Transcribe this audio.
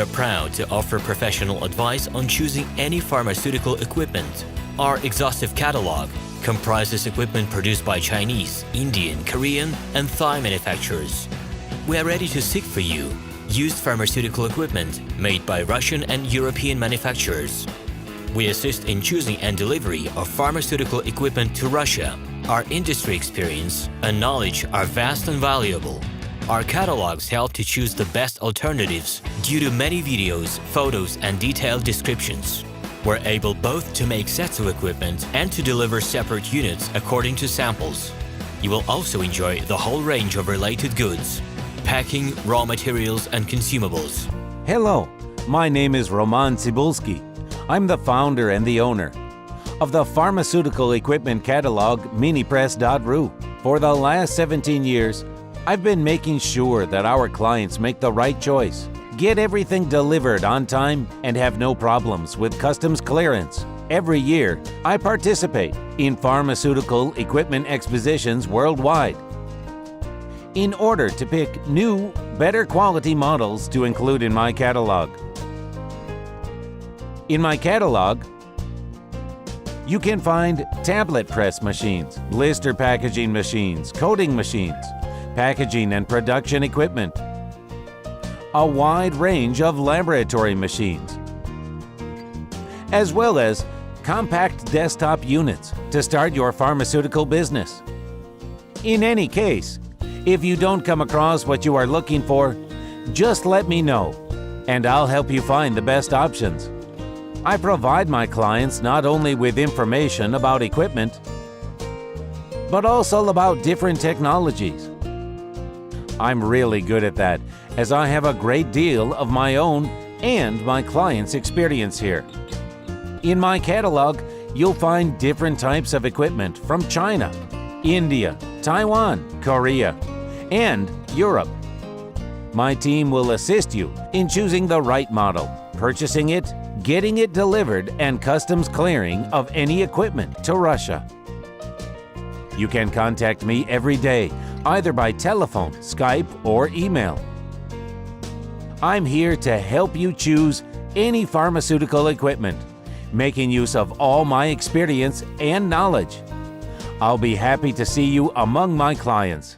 We're proud to offer professional advice on choosing any pharmaceutical equipment. Our exhaustive catalog comprises equipment produced by Chinese, Indian, Korean, and Thai manufacturers. We are ready to seek for you used pharmaceutical equipment made by Russian and European manufacturers. We assist in choosing and delivery of pharmaceutical equipment to Russia. Our industry experience and knowledge are vast and valuable. Our catalogs help to choose the best alternatives due to many videos, photos, and detailed descriptions. We're able both to make sets of equipment and to deliver separate units according to samples. You will also enjoy the whole range of related goods, packing, raw materials, and consumables. Hello, my name is Roman Cybulski. I'm the founder and the owner of the pharmaceutical equipment catalog minipress.ru. For the last 17 years, I've been making sure that our clients make the right choice, get everything delivered on time, and have no problems with customs clearance. Every year, I participate in pharmaceutical equipment expositions worldwide in order to pick new, better quality models to include in my catalog. In my catalog, you can find tablet press machines, blister packaging machines, coating machines, packaging and production equipment, a wide range of laboratory machines, as well as compact desktop units to start your pharmaceutical business. In any case, if you don't come across what you are looking for, just let me know, and I'll help you find the best options. I provide my clients not only with information about equipment, but also about different technologies. I'm really good at that, as I have a great deal of my own and my clients' experience here. In my catalog, you'll find different types of equipment from China, India, Taiwan, Korea, and Europe. My team will assist you in choosing the right model, purchasing it, getting it delivered, and customs clearing of any equipment to Russia. You can contact me every day, either by telephone, Skype, or email. I'm here to help you choose any pharmaceutical equipment, making use of all my experience and knowledge. I'll be happy to see you among my clients.